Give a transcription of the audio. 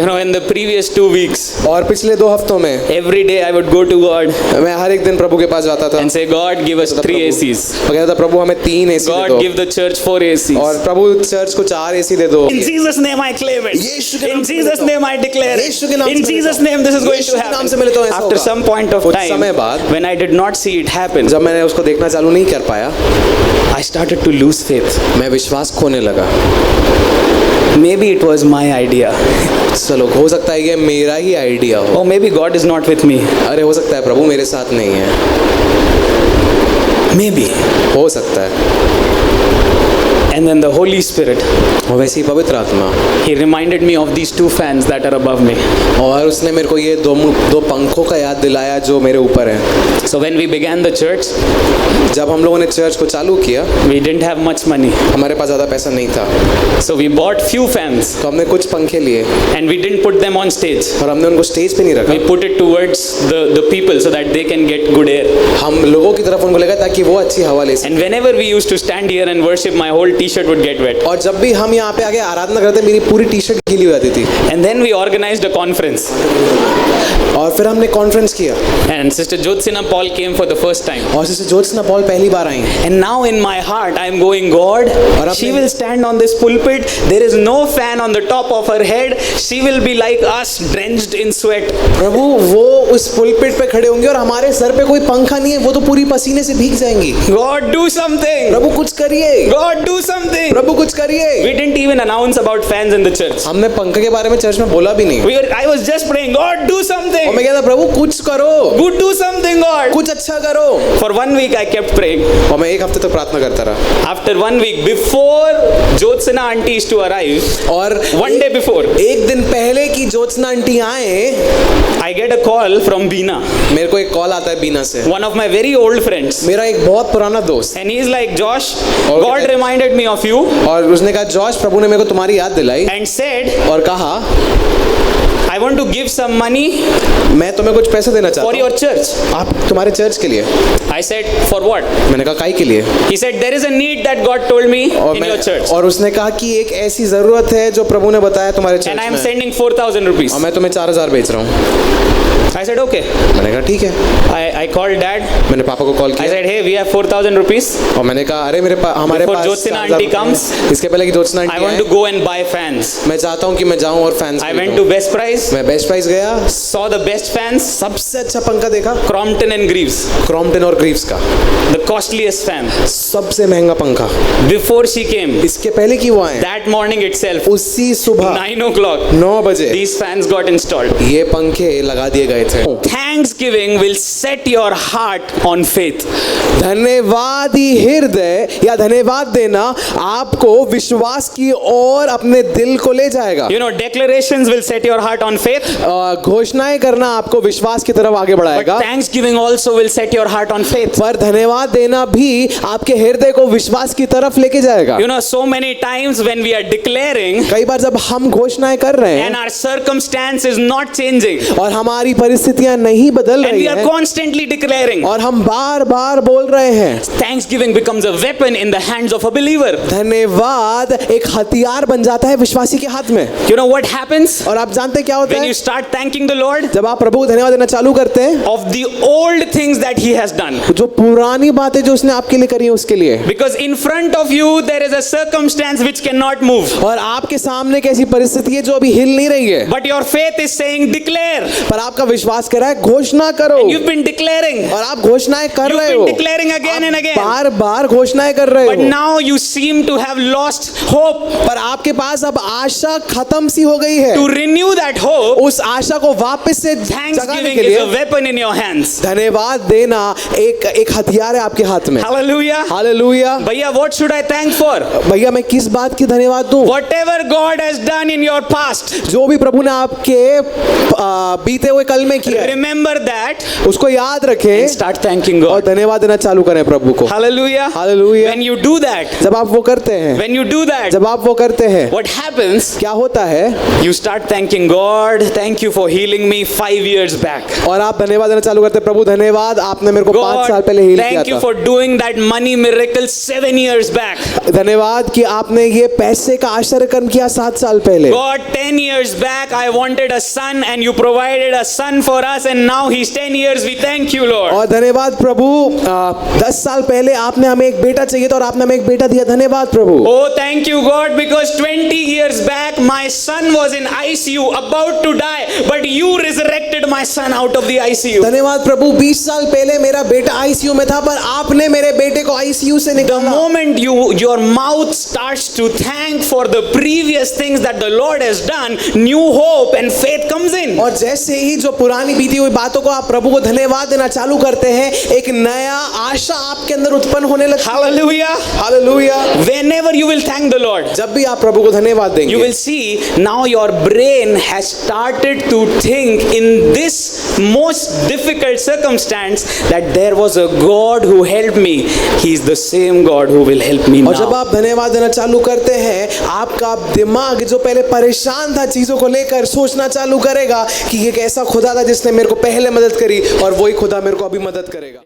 You know, in the previous 2 weeks, और पिछले 2 हफ्तों में every day I would go to God मैं हर एक दिन प्रभु के पास जाता था and say, God, give us 3 ACs. और कहता था प्रभु हमें 3 एसी दे God, दो give the church 4 ACs. और प्रभु चर्च को 4 एसी दे दो। In Jesus' name I claim it. यीशु के नाम In से Jesus' मैं name I declare यीशु के it. नाम In से Jesus' मैं name this is going Yeshu to के नाम से मैं happen. लेता हूँ, ऐसा After होगा। some point of कुछ time, समय बाद when I did not see it happen, जब मैंने उसको देखना चालू नहीं कर पाया, I started to lose faith. मैं विश्वास खोने लगा। Maybe it was my idea. चलो हो सकता है ये मेरा ही आइडिया हो, Or maybe God is not with me. अरे हो सकता है प्रभु मेरे साथ नहीं है, Maybe. हो सकता है। And then the Holy Spirit, और वैसे ही पवित्र आत्मा, He reminded me of these 2 fans that are above me. और उसने मेरे को ये दो पंखों का याद दिलाया जो मेरे ऊपर है। So when we began the church, जब हम लोगों ने चर्च को चालू किया, we didn't have much money. हमारे पास ज़्यादा पैसा नहीं था, So we bought few fans तो हमने कुछ पंखे लिए and we didn't put them on stage. और हमने उनको स्टेज पे नहीं रखा। We put it towards the people so that they can get good air. हम लोगों की तरफ उनको लगा ताकि वो अच्छी हवा ले सकें। And whenever we used to stand here and worship, my whole t-shirt would get wet. और जब भी हम यहाँ पे आगे आराधना करते मेरी पूरी टी शर्ट गीली हो जाती थी। And then we organized a conference. और फिर हमने कॉन्फ्रेंस किया And Sister Jyotsina Paul came for the first time. और सिस्टर ज्योत्सना पॉल पहली बार आई। And now in my heart, I am going, God, अब she मैं- will stand on this pulpit. There is no fan on the top of her head. She will be like us, drenched in sweat. प्रभु वो उस pulpit पे खड़े होंगे और हमारे sir पे कोई पंखा नहीं है, वो तो पूरी पसीने से भीग जाएंगी। God, do something. प्रभु कुछ करिए, God, do something. प्रभु कुछ करिए। We didn't even announce about fans in the church. हमने पंखे के बारे में चर्च में बोला भी नहीं। I was just praying, God, do और something. मैं कहता प्रभु कुछ करो, Good, do something, God. कुछ अच्छा करो। For 1 week, I kept praying. और मैं 1 हफ्ते तक प्रार्थना करता रहा। After 1 week, before Jyotsina auntie is to arrive, और 1 day before, एक दिन पहले की ज्योत्सना आंटी आए, I get a call from Beena, मेरे को एक कॉल आता है बीना से, one of my very old friends. मेरा एक बहुत पुराना दोस्त, And he's like, Josh, Okay. God reminded me of you और उसने कहा जॉश प्रभु ने मेरे को तुम्हारी याद दिलाई and said, और कहा I want to give some money मैं तुम्हें कुछ पैसे देना for चाहता your हूँ church. आप तुम्हारे चर्च के लिए। I said, for what? मैंने कहा काई के लिए। He said, there is a need that God told me in your church. और उसने कहा कि एक ऐसी जरूरत है जो प्रभु ने बताया तुम्हारे चर्च And I am में, sending 4,000 rupees. और मैं तुम्हें 4000 बेच रहा हूँ। I said, okay. मैंने कहा ठीक है। I called dad. मैंने पापा को कॉल I किया said, hey, we have 4,000 rupees. और मैंने कहा अरे हमारे Before पास Jyotsina 4000 aunty रुपए comes, हैं। इसके पहले कि ज्योत्सना I आंटी want आए, to go and buy fans. मैं चाहता हूँ कि मैं जाऊँ और fans I went to Best Price, मैं बेस्ट प्राइस गया, saw the best fans, सबसे अच्छा पंखा देखा, Crompton and Greaves, क्रॉम्पटन और ग्रीव्स का the costliest fan. सबसे महंगा पंखा। Before she came, इसके पहले कि वो आए, that morning itself, उसी सुबह 9 o'clock, 9 बजे these fans got installed. ये पंखे लगा दिए गए थे। Thanksgiving will set your heart on faith. धन्यवादी हृदय या धन्यवाद देना आपको विश्वास की ओर अपने दिल को ले जाएगा। You know, declarations will set your heart on faith, घोषणाएं करना आपको विश्वास की तरफ आगे but बढ़ाएगा, thanksgiving also will set your heart on faith. पर धन्यवाद देना भी आपके हृदय को विश्वास की तरफ लेके जाएगा। You know, so many times when we are declaring कई बार जब हम घोषणाएं कर रहे and हैं our circumstance is not changing, और हमारी परिस्थितियां नहीं बदल and रही we are हैं constantly declaring, और हम बार बार बोल रहे हैं, thanksgiving becomes a weapon in the hands of a believer. धन्यवाद एक हथियार बन जाता है विश्वासी के हाथ में। You know what happens और आप जानते हैं क्या होता when है you start thanking the Lord जब आप प्रभु को धन्यवाद देना चालू करते हैं, of the old things that He has done? जो पुरानी बातें जो उसने आपके लिए करी है उसके लिए, Because in front of you there is a circumstance which cannot move, और आपके सामने एक ऐसी परिस्थिति है जो अभी हिल नहीं रही है, but your faith is saying declare. पर आपका विश्वास कर रहा है घोषणा करो, You've been declaring, और आप घोषणाएं कर you've रहे been हो, declaring again and again, बार बार घोषणाएं कर रहे but हो, now you seem to have lost hope. पर आपके पास अब आशा खत्म सी हो गई है। To renew that hope, उस आशा को वापस से जगाने thanksgiving के is a लिए weapon in your hands. धन्यवाद देना एक हथियार है आपके हाथ में। Hallelujah. Hallelujah. Bhaiya, what should I thank for? भैया मैं किस बात की धन्यवाद दूं? Whatever God has done in your past, जो भी प्रभु ने आपके बीते हुए कल में किया है, remember that उसको याद रखें and start thanking और God. धन्यवाद देना चालू करें प्रभु को। Hallelujah. Hallelujah. When you do that, जब आप वो करते हैं, when you do that, जब आप वो करते हैं, what happens? क्या होता है? You start thanking God, thank you for healing me 5 years back. और आप धन्यवाद देना चालू करते हैं, प्रभु धन्यवाद आपने मेरे को 5 साल God, पहले हील किया thank you था। for doing that money miracle 7 years back. धन्यवाद कि आपने ये पैसे का आश्चर्य कर्म किया 7 साल पहले। God, 10 years back I wanted a son and you provided a son for us, and now he's 10 years. We thank you, Lord. और धन्यवाद प्रभु 10 साल पहले आपने हमें एक बेटा चाहिए था और आपने हमें एक बेटा दिया। धन्यवाद प्रभु। Oh, thank you, God, because 20 years back my son was in ICU about to die, but you resurrected my son out of the ICU. धन्यवाद प्रभु 20 साल पहले मेरा बेटा आईसीयू में था, पर आपने मेरे बेटे को आईसीयू से The निकाला। moment your mouth starts to thank for the previous things that the Lord has done, new hope and faith comes in. और जैसे ही जो पुरानी बीती हुई बातों को आप प्रभु को धन्यवाद देना चालू करते हैं, एक नया आशा आपके अंदर उत्पन्न होने लगती है। Hallelujah. Hallelujah. Whenever you will thank the Lord, जब भी आप प्रभु को धन्यवाद देंगे, you will see now your brain has started to think in this most difficult circumstance that there was a God who helped me. He is the same God who will help me और जब now. आप धन्यवाद देना चालू करते हैं, आपका दिमाग जो पहले परेशान था चीजों को लेकर सोचना चालू करेगा कि ये कैसा खुदा था जिसने मेरे को पहले मदद करी और वही खुदा मेरे को अभी मदद करेगा।